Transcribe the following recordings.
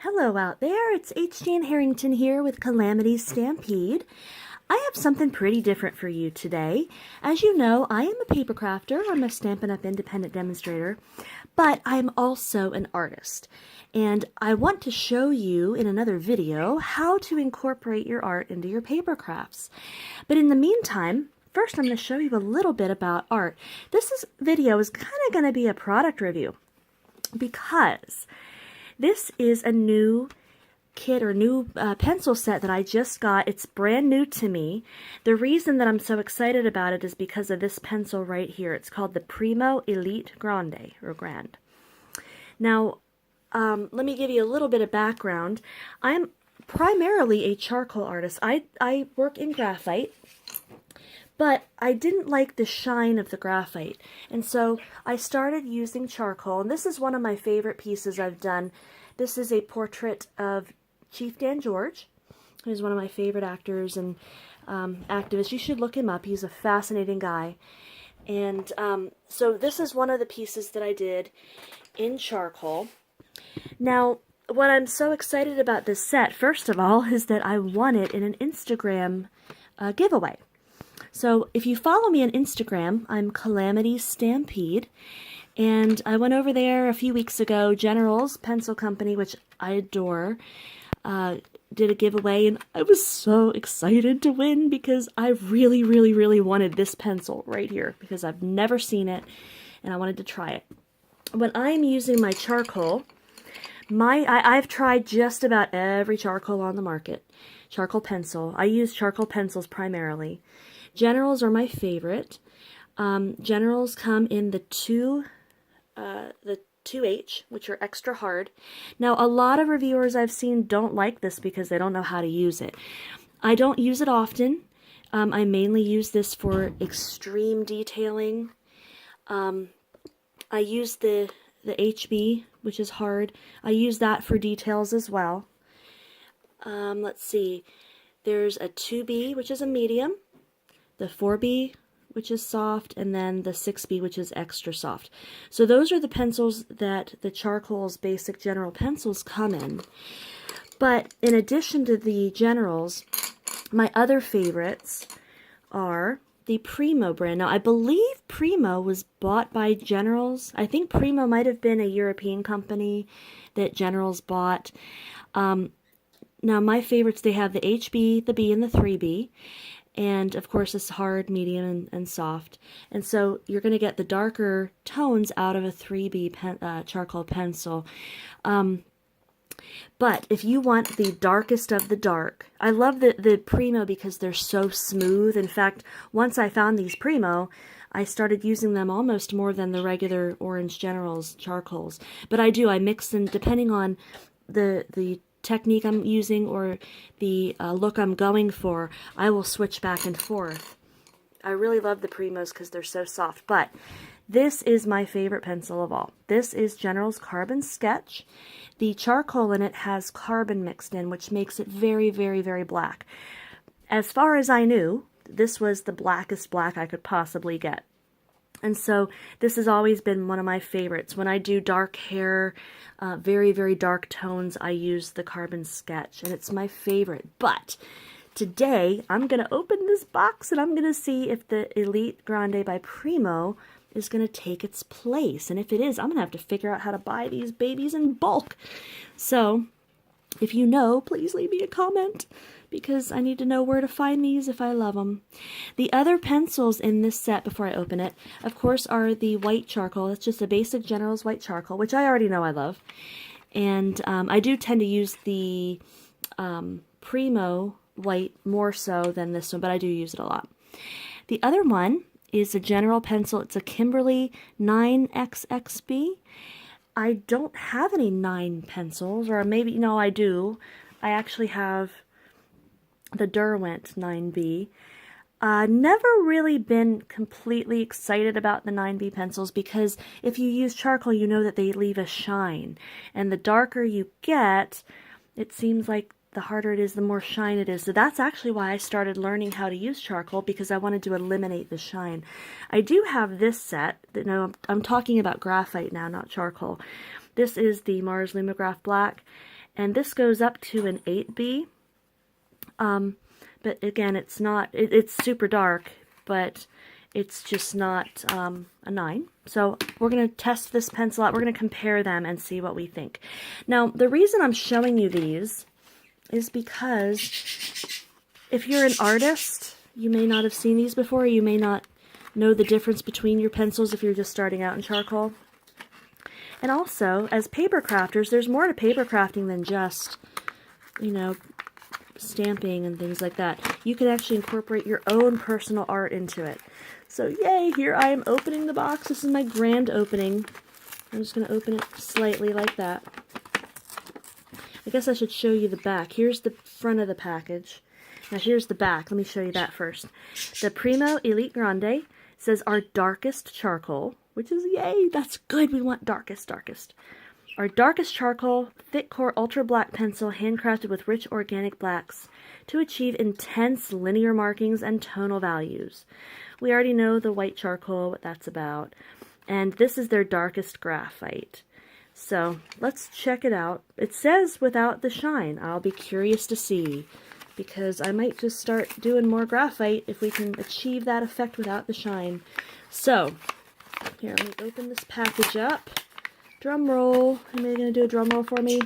Hello out there, it's H.Jan Harrington here with Calamity Stampede. I have something pretty different for you today. As you know, I am a paper crafter, I'm a Stampin' Up! Independent demonstrator, but I'm also an artist. And I want to show you in another video how to incorporate your art into your paper crafts. But in the meantime, first I'm going to show you a little bit about art. Video is kind of going to be a product review because this is a new kit or new pencil set that I just got. It's brand new to me. The reason that I'm so excited about it is because of this pencil right here. It's called the Primo Elite Grande or Grand. Now, let me give you a little bit of background. I'm primarily a charcoal artist. I work in graphite, but I didn't like the shine of the graphite, and so I started using charcoal, and this is one of my favorite pieces I've done. This is a portrait of Chief Dan George, who's one of my favorite actors and activists. You should look him up. He's a fascinating guy. And so this is one of the pieces that I did in charcoal. Now, what I'm so excited about this set, first of all, is that I won it in an Instagram giveaway. So if you follow me on Instagram, I'm Calamity Stampede, and I went over there a few weeks ago. General's Pencil Company, which I adore, did a giveaway, and I was so excited to win because I really, really, really wanted this pencil right here because I've never seen it, and I wanted to try it. When I'm using my charcoal, I've tried just about every charcoal on the market. Charcoal pencil. I use charcoal pencils primarily. Generals are my favorite. Generals come in the 2H, which are extra hard. Now, a lot of reviewers I've seen don't like this because they don't know how to use it. I don't use it often. I mainly use this for extreme detailing. I use the HB, which is hard. I use that for details as well. Let's see. There's a 2B, which is a medium. The 4B, which is soft, and then the 6B, which is extra soft. So those are the pencils that the charcoal's basic general pencils come in. But in addition to the generals, my other favorites are the Primo brand. Now, I believe Primo was bought by Generals. I think Primo might have been a European company that Generals bought. Now, my favorites, they have the HB, the B, and the 3B. And, of course, it's hard, medium, and soft. And so you're going to get the darker tones out of a 3B charcoal pencil. But if you want the darkest of the dark, I love the Primo because they're so smooth. In fact, once I found these Primo, I started using them almost more than the regular Orange Generals charcoals. But I mix them depending on the technique I'm using or the look I'm going for. I will switch back and forth. I really love the Primos because they're so soft, but this is my favorite pencil of all. This is General's Carbon Sketch. The charcoal in it has carbon mixed in, which makes it very, very, very black. As far as I knew, this was the blackest black I could possibly get. And so this has always been one of my favorites. When I do dark hair, very, very dark tones, I use the Carbon Sketch, and it's my favorite. But today, I'm going to open this box, and I'm going to see if the Elite Grande by Primo is going to take its place. And if it is, I'm going to have to figure out how to buy these babies in bulk. So, if you know, please leave me a comment, because I need to know where to find these if I love them. The other pencils in this set, before I open it, of course, are the white charcoal. It's just a basic General's white charcoal, which I already know I love. And I do tend to use the Primo white more so than this one, but I do use it a lot. The other one is a general pencil. It's a Kimberly 9XXB. I don't have any 9 pencils, or maybe, no, I do. I actually have the Derwent 9B. Never really been completely excited about the 9B pencils because if you use charcoal, you know that they leave a shine. And the darker you get, it seems like the harder it is, the more shine it is. So that's actually why I started learning how to use charcoal, because I wanted to eliminate the shine. I do have this set. No, I'm talking about graphite now, not charcoal. This is the Mars Lumograph Black. And this goes up to an 8B. But again, it's not, it's super dark, but it's just not a 9. So we're going to test this pencil out. We're going to compare them and see what we think. Now, the reason I'm showing you these is because if you're an artist, you may not have seen these before. You may not know the difference between your pencils if you're just starting out in charcoal. And also, as paper crafters, there's more to paper crafting than just, you know, stamping and things like that. You can actually incorporate your own personal art into it. So yay, here I am opening the box. This is my grand opening. I'm just going to open it slightly like that. I guess I should show you the back. Here's the front of the package. Now here's the back. Let me show you that first. The Primo Elite Grande says our darkest charcoal, which is yay, that's good. We want darkest. Our darkest charcoal, thick core ultra black pencil handcrafted with rich organic blacks to achieve intense linear markings and tonal values. We already know the white charcoal, what that's about. And this is their darkest graphite. So let's check it out. It says without the shine. I'll be curious to see, because I might just start doing more graphite if we can achieve that effect without the shine. So, here, let me open this package up. Drum roll. Anybody going to do a drum roll for me?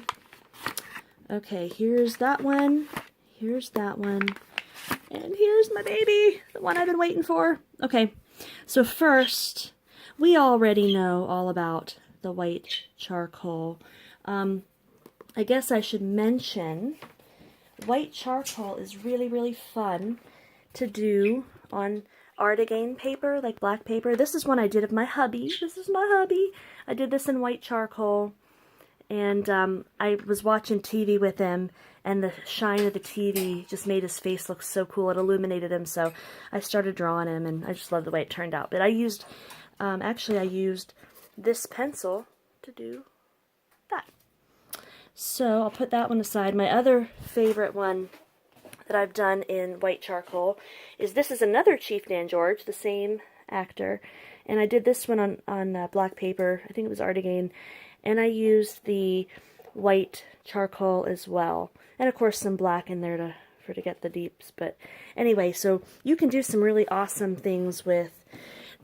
Okay, here's that one. Here's that one. And here's my baby, the one I've been waiting for. Okay, so first, we already know all about the white charcoal. I guess I should mention, white charcoal is really, really fun to do on Artigain paper, like black paper. This is one I did of my hubby. This is my hubby. I did this in white charcoal, and I was watching TV with him, and the shine of the TV just made his face look so cool. It illuminated him, so I started drawing him, and I just love the way it turned out. But I used, actually I used this pencil to do that. So I'll put that one aside. My other favorite one that I've done in white charcoal is, this is another Chief Dan George, the same actor, and I did this one on black paper. I think it was Artigain, and I used the white charcoal as well, and of course some black in there to get the deeps. But anyway, so you can do some really awesome things with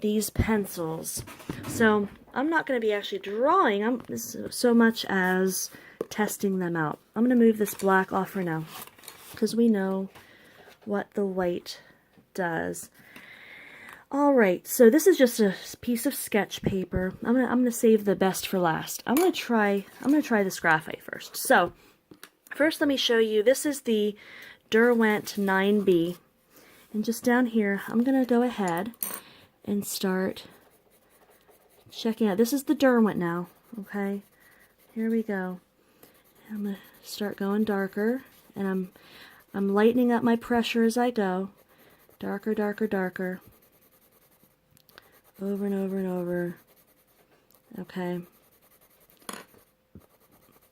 these pencils. So I'm not going to be actually drawing so much as testing them out. I'm going to move this black off for now, because we know what the white does. Alright, so this is just a piece of sketch paper. I'm gonna save the best for last. I'm gonna try this graphite first. So first let me show you, this is the Derwent 9B. And just down here, I'm gonna go ahead and start checking out. This is the Derwent now, okay? Here we go. I'm gonna start going darker, and I'm lightening up my pressure as I go. Darker, darker, darker. Over and over and over. Okay.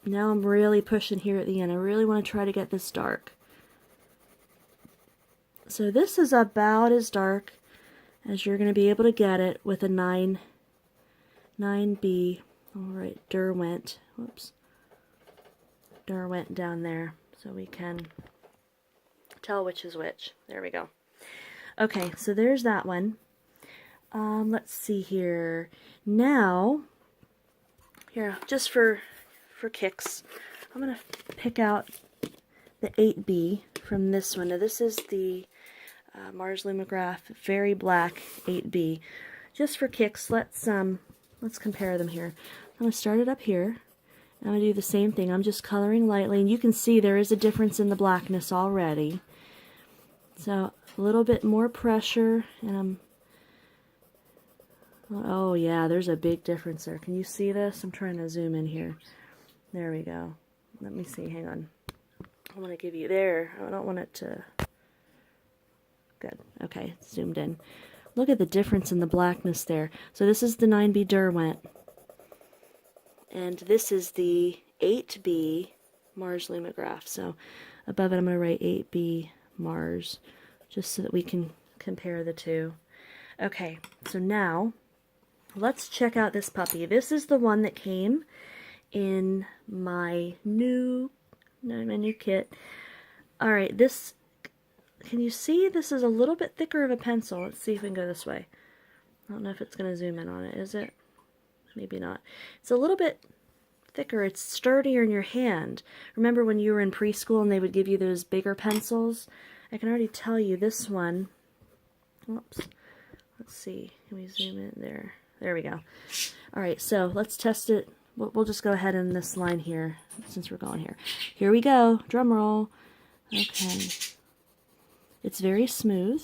Now I'm really pushing here at the end. I really want to try to get this dark. So this is about as dark as you're going to be able to get it with a 9B. Alright, Derwent. Whoops. Derwent down there, so we can tell which is which. There we go. Okay, so there's that one. Let's see here. Now, here, just for kicks, I'm going to pick out the 8B from this one. Now, this is the Mars Lumograph Very Black 8B. Just for kicks, let's compare them here. I'm going to start it up here. I'm going to do the same thing. I'm just coloring lightly, and you can see there is a difference in the blackness already. So, a little bit more pressure, and oh yeah, there's a big difference there. Can you see this? I'm trying to zoom in here. There we go. Let me see, hang on. I want to give you, there, I don't want it to, good, okay, it's zoomed in. Look at the difference in the blackness there. So this is the 9B Derwent, and this is the 8B Mars Lumograph. So above it I'm going to write 8B Mars, just so that we can compare the two. Okay, so now let's check out this puppy. This is the one that came in my new my new kit. Alright, this, can you see this is a little bit thicker of a pencil? Let's see if we can go this way. I don't know if it's going to zoom in on it, is it? Maybe not. It's a little bit thicker. It's sturdier in your hand. Remember when you were in preschool and they would give you those bigger pencils? I can already tell you this one. Whoops. Let's see. Can we zoom in there? There we go. Alright, so let's test it. We'll just go ahead in this line here, since we're going here. Here we go. Drum roll. Okay. It's very smooth.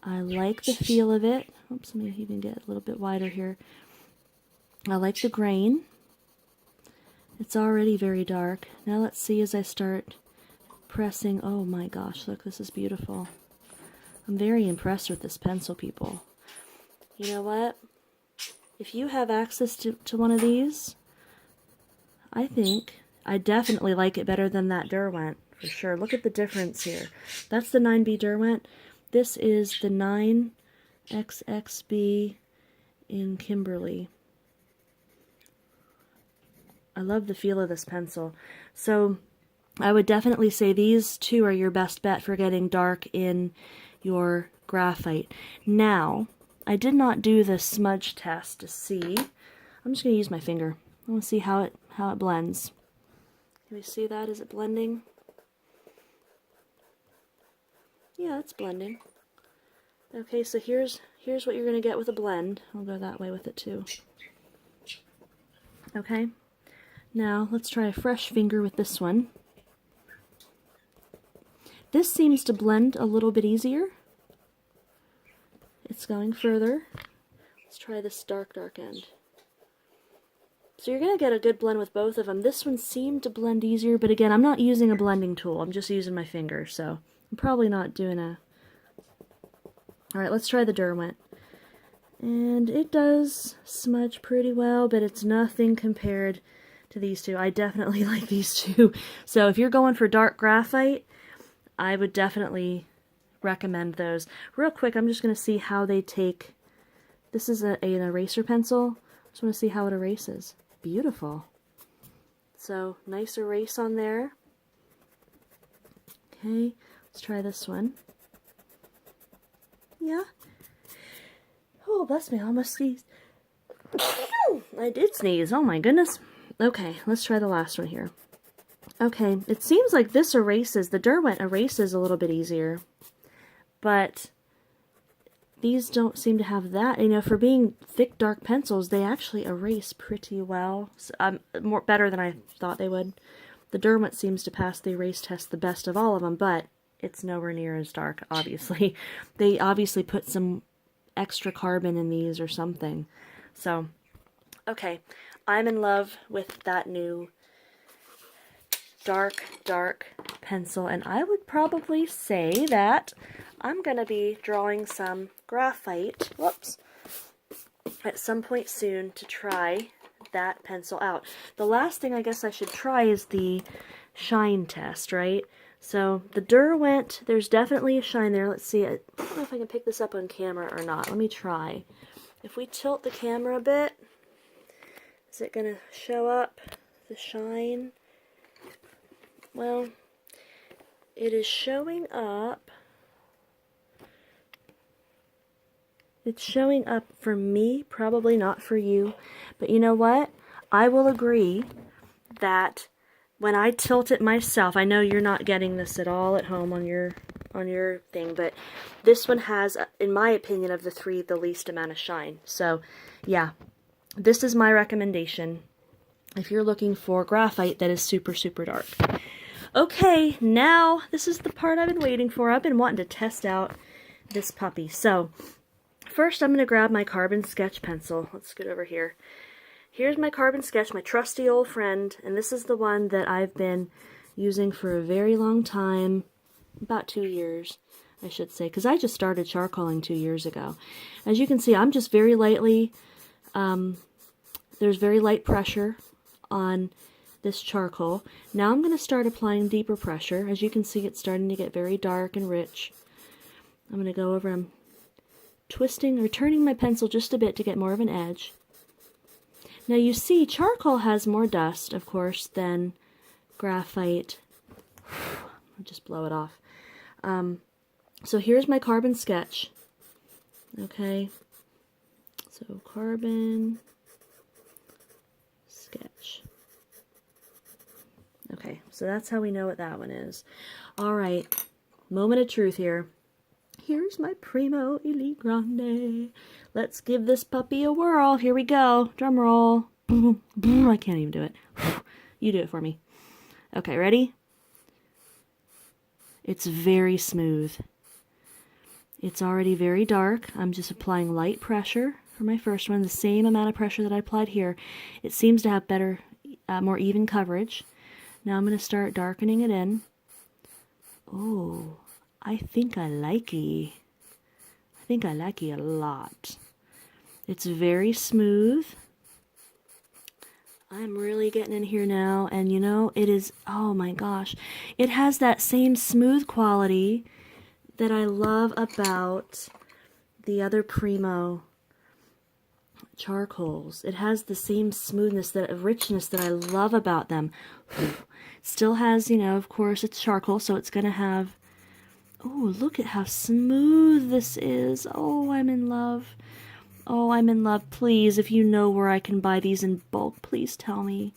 I like the feel of it. Oops, let me even get a little bit wider here. I like the grain. It's already very dark. Now let's see as I start pressing. Oh my gosh, look, this is beautiful. I'm very impressed with this pencil, people. You know what? If you have access to one of these, I think I definitely like it better than that Derwent, for sure. Look at the difference here. That's the 9B Derwent. This is the 9XXB in Kimberly. I love the feel of this pencil. So I would definitely say these two are your best bet for getting dark in your graphite. Now, I did not do the smudge test to see. I'm just going to use my finger. I want to see how it blends. Can we see that? Is it blending? Yeah, it's blending. Okay, so here's what you're going to get with a blend. I'll go that way with it too. Okay. Now, let's try a fresh finger with this one. This seems to blend a little bit easier. It's going further. Let's try this dark end. So you're going to get a good blend with both of them. This one seemed to blend easier, but again, I'm not using a blending tool. I'm just using my finger, so I'm probably not doing a... Alright, let's try the Derwent. And it does smudge pretty well, but it's nothing compared to these two. I definitely like these two. So if you're going for dark graphite, I would definitely recommend those. Real quick, I'm just going to see how they take... This is an eraser pencil. I just want to see how it erases. Beautiful. So, nice erase on there. Okay, let's try this one. Yeah. Oh, bless me, I almost sneezed. I did sneeze, oh my goodness. Okay, let's try the last one here. Okay, it seems like this erases, the Derwent erases a little bit easier. But these don't seem to have that. You know, for being thick, dark pencils, they actually erase pretty well. So, better than I thought they would. The Derwent seems to pass the erase test the best of all of them, but it's nowhere near as dark, obviously. They obviously put some extra carbon in these or something. So, okay. I'm in love with that new dark pencil, and I would probably say that I'm going to be drawing some graphite, whoops, at some point soon to try that pencil out. The last thing I guess I should try is the shine test, right? So the Derwent, there's definitely a shine there. Let's see, I don't know if I can pick this up on camera or not. Let me try. If we tilt the camera a bit, is it going to show up the shine? Well, it is showing up. It's showing up for me, probably not for you. But you know what? I will agree that when I tilt it myself, I know you're not getting this at all at home on your thing, but this one has, in my opinion, of the three, the least amount of shine. So, yeah, this is my recommendation if you're looking for graphite that is super, super dark. Okay, now this is the part I've been waiting for. I've been wanting to test out this puppy. So, first I'm going to grab my carbon sketch pencil. Let's get over here. Here's my carbon sketch, my trusty old friend, and this is the one that I've been using for a very long time, about 2 years, I should say, because I just started charcoaling 2 years ago. As you can see, I'm just very lightly, there's very light pressure on this charcoal. Now I'm going to start applying deeper pressure. As you can see, it's starting to get very dark and rich. I'm going to go over, I'm twisting or turning my pencil just a bit to get more of an edge. Now you see, charcoal has more dust, of course, than graphite. I'll just blow it off. So here's my carbon sketch. Okay. So carbon sketch. Okay, so that's how we know what that one is. All right, moment of truth here. Here's my Primo Elite Grande. Let's give this puppy a whirl. Here we go. Drum roll. I can't even do it. You do it for me. Okay, ready? It's very smooth. It's already very dark. I'm just applying light pressure for my first one, the same amount of pressure that I applied here. It seems to have better, more even coverage. Now I'm going to start darkening it in. Oh, I think I like it. I think I like it a lot. It's very smooth. I'm really getting in here now, and you know, it is, oh my gosh, it has that same smooth quality that I love about the other Primo charcoals. It has the same smoothness, that richness that I love about them. Still has, you know, of course, it's charcoal, so it's going to have, oh, look at how smooth this is. Oh, I'm in love. Oh, I'm in love. Please, if you know where I can buy these in bulk, please tell me.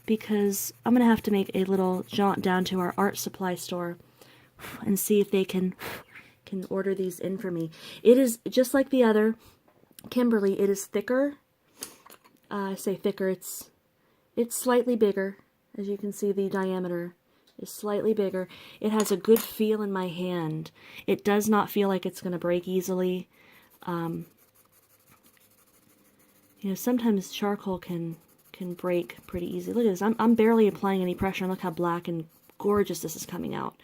Because I'm going to have to make a little jaunt down to our art supply store and see if they can order these in for me. It is just like the other Kimberly. It is thicker. I say thicker. It's slightly bigger. As you can see, the diameter is slightly bigger. It has a good feel in my hand. It does not feel like it's going to break easily. You know, sometimes charcoal can break pretty easily. Look at this. I'm barely applying any pressure, and look how black and gorgeous this is coming out.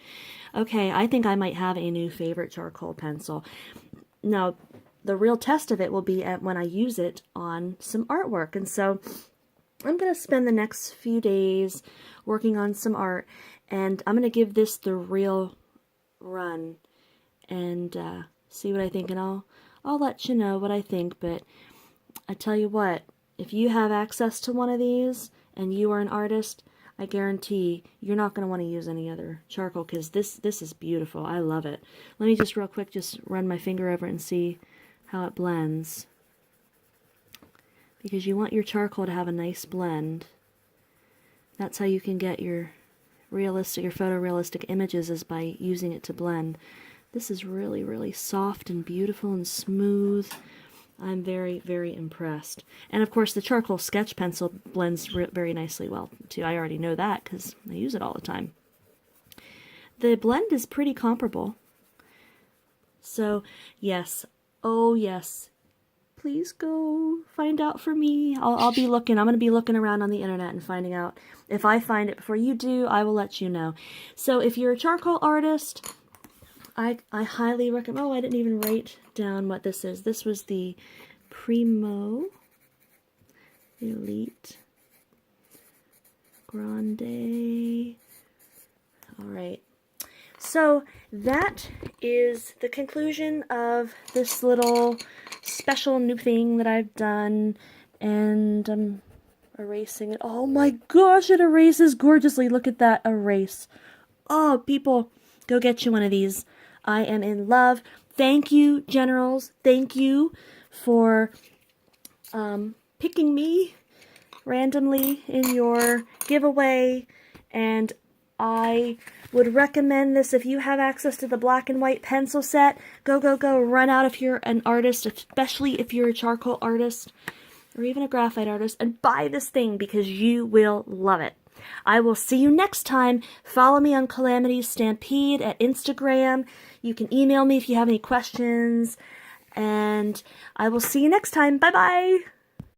Okay, I think I might have a new favorite charcoal pencil. Now, the real test of it will be when I use it on some artwork. And so I'm going to spend the next few days working on some art, and I'm going to give this the real run and see what I think. And I'll let you know what I think, but I tell you what, if you have access to one of these and you are an artist, I guarantee you're not going to want to use any other charcoal, because this is beautiful. I love it. Let me just real quick just run my finger over it and see how it blends. Because you want your charcoal to have a nice blend. That's how you can get your realistic, your photorealistic images, is by using it to blend. This is really, really soft and beautiful and smooth. I'm very, very impressed. And of course, the charcoal sketch pencil blends very nicely well, too. I already know that because I use it all the time. The blend is pretty comparable. So, yes. Oh, yes. Please go find out for me. I'll be looking. I'm going to be looking around on the internet and finding out. If I find it before you do, I will let you know. So, if you're a charcoal artist, I highly recommend. Oh, I didn't even write down what this is. This was the Primo Elite Grande. All right. So that is the conclusion of this little special new thing that I've done, and I'm erasing it. Oh my gosh, it erases gorgeously. Look at that erase. Oh, people, go get you one of these. I am in love. Thank you, Generals. Thank you for picking me randomly in your giveaway. And I would recommend this if you have access to the black and white pencil set. Go, go, go. Run out if you're an artist, especially if you're a charcoal artist or even a graphite artist, and buy this thing because you will love it. I will see you next time. Follow me on Calamity Stampede at Instagram. You can email me if you have any questions. And I will see you next time. Bye-bye.